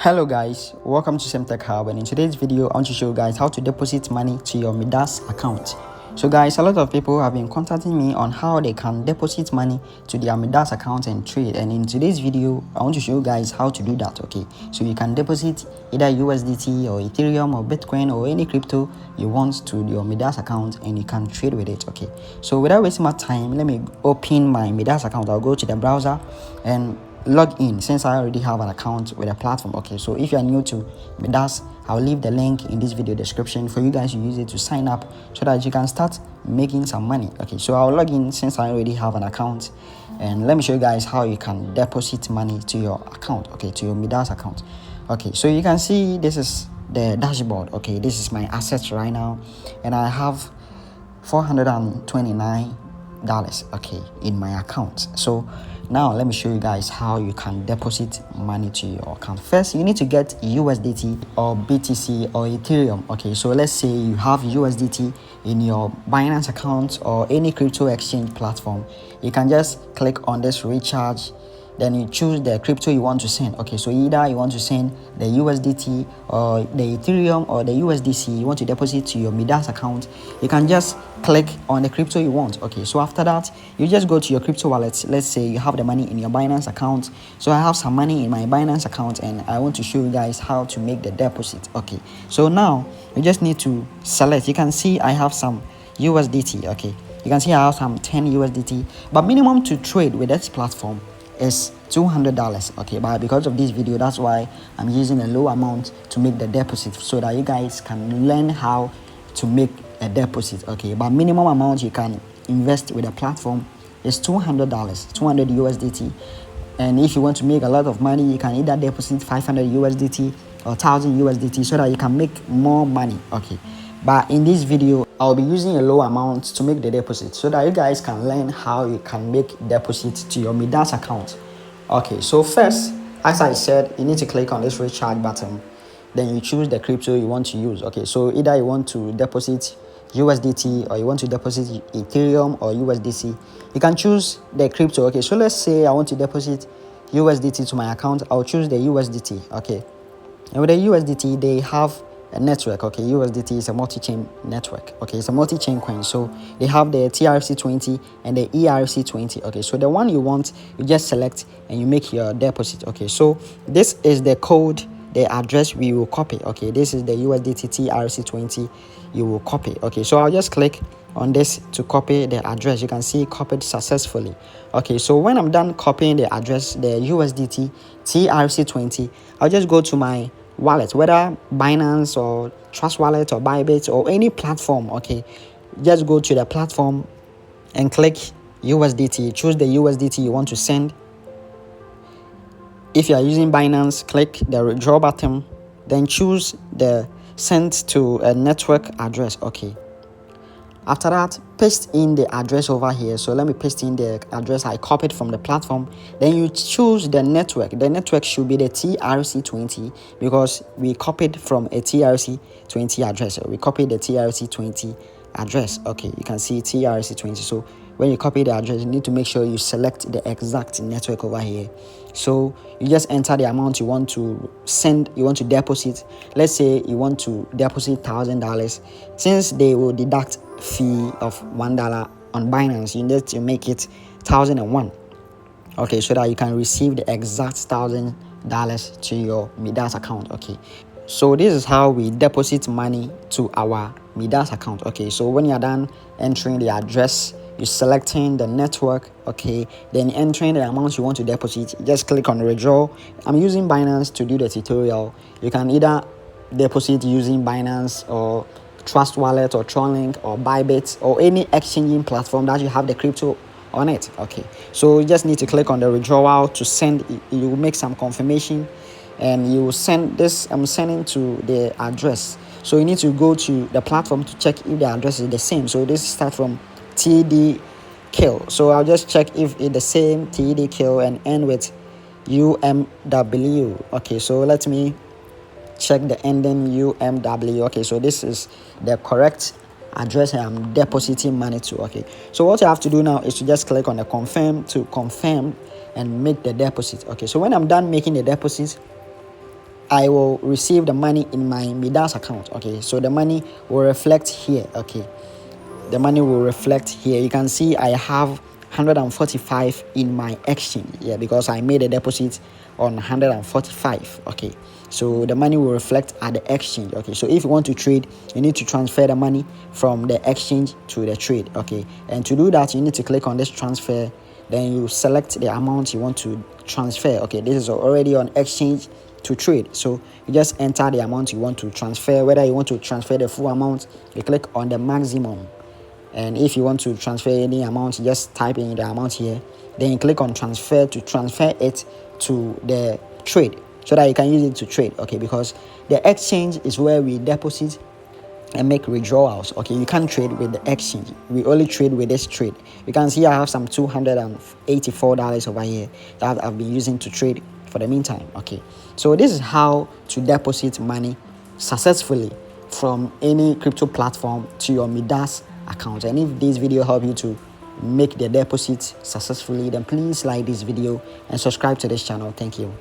Hello guys, welcome to Tech Hub, and in today's video I want to show you guys how to deposit money to your MIDAS account. So guys, a lot of people have been contacting me on how they can deposit money to their MIDAS account and trade, and in today's video I want to show you guys how to do that. Okay, so you can deposit either USDT or Ethereum or Bitcoin or any crypto you want to your MIDAS account, and you can trade with it. Okay, so without wasting my time, let me open my MIDAS account. I'll go to the browser and log in since I already have an account with a platform. Okay, so if you are new to MIDAS, I'll leave the link in this video description for you guys to use it to sign up so that you can start making some money. Okay, so I'll log in since I already have an account, and let me show you guys how you can deposit money to your account. Okay, to your MIDAS account. Okay, so you can see this is the dashboard. Okay, this is my assets right now, and I have $429 okay in my account. So now let me show you guys how you can deposit money to your account. First, you need to get USDT or BTC or Ethereum. Okay, so let's say you have USDT in your Binance account or any crypto exchange platform. You can just click on this recharge, then you choose the crypto you want to send. Okay, so either you want to send the USDT or the Ethereum or the USDC you want to deposit to your MIDAS account, you can just click on the crypto you want. Okay, so after that, you just go to your crypto wallet. Let's say you have the money in your Binance account. So I have some money in my Binance account, and I want to show you guys how to make the deposit. Okay, so now you just need to select. You can see I have some USDT. Okay, you can see I have some 10 USDT, but minimum to trade with this platform is $200. Okay, but because of this video, that's why I'm using a low amount to make the deposit so that you guys can learn how to make a deposit. Okay, but minimum amount you can invest with a platform is $200, 200 USDT. And if you want to make a lot of money, you can either deposit 500 USDT or 1000 USDT so that you can make more money. Okay, but in this video I'll be using a low amount to make the deposit so that you guys can learn how you can make deposits to your MIDAS account. Okay, so first, as I said, you need to click on this recharge button, then you choose the crypto you want to use. Okay, so either you want to deposit USDT or you want to deposit Ethereum or USDC, you can choose the crypto. Okay, so let's say I want to deposit USDT to my account. I'll choose the USDT. Okay, and with the USDT they have a network. Okay, USDT is a multi-chain network. Okay, it's a multi-chain coin, so they have the TRC20 and the ERC20. Okay, so the one you want, you just select and you make your deposit. Okay, so this is the code, the address we will copy. Okay, this is the USDT TRC20 you will copy. Okay, so I'll just click on this to copy the address. You can see copied successfully. Okay, so when I'm done copying the address, the USDT TRC20, I'll just go to my wallet, whether Binance or Trust Wallet or Bybit or any platform. Okay, just go to the platform and click USDT. Choose the USDT you want to send. If you are using Binance, click the withdraw button, then choose the send to a network address. Okay, after that, paste in the address over here. So let me paste in the address I copied from the platform. Then you choose the network. The network should be the TRC20 because we copied from a TRC20 address. So we copied the TRC20 address. Okay, you can see TRC20. So when you copy the address, you need to make sure you select the exact network over here. So you just enter the amount you want to send, you want to deposit. Let's say you want to deposit $1,000. Since they will deduct fee of $1 on Binance, you need to make it 1001. Okay, so that you can receive the exact $1,000 to your MIDAS account. Okay, so this is how we deposit money to our MIDAS account. Okay, so when you're done entering the address, you're selecting the network. Okay, then entering the amount you want to deposit, just click on withdraw. I'm using Binance to do the tutorial. You can either deposit using Binance or Trust Wallet or Tronlink or Bybit or any exchanging platform that you have the crypto on it. Okay, so you just need to click on the withdrawal to send. You will make some confirmation and you will send this. I'm sending to the address, so you need to go to the platform to check if the address is the same. So this starts from TD kill, so I'll just check if it's the same TD kill and end with UMW. Okay, so let me check the ending UMW. Okay, so this is the correct address I'm depositing money to. Okay, so what you have to do now is to just click on the confirm to confirm and make the deposit. Okay, so when I'm done making the deposit, I will receive the money in my MIDAS account. Okay, so the money will reflect here. Okay, the money will reflect here. You can see I have 145 in my exchange, yeah, because I made a deposit on 145. Okay, so the money will reflect at the exchange. Okay, so if you want to trade, you need to transfer the money from the exchange to the trade. Okay, and to do that, you need to click on this transfer, then you select the amount you want to transfer. Okay, this is already on exchange to trade, so you just enter the amount you want to transfer. Whether you want to transfer the full amount, you click on the maximum, and if you want to transfer any amount, you just type in the amount here, then you click on transfer to transfer it to the trade so that you can use it to trade. Okay, because the exchange is where we deposit and make withdrawals. Okay, you can't trade with the exchange, we only trade with this trade. You can see I have some $284 over here that I've been using to trade for the meantime. Okay, so this is how to deposit money successfully from any crypto platform to your MIDAS account. And if this video helped you to make the deposit successfully, then please like this video and subscribe to this channel. Thank you.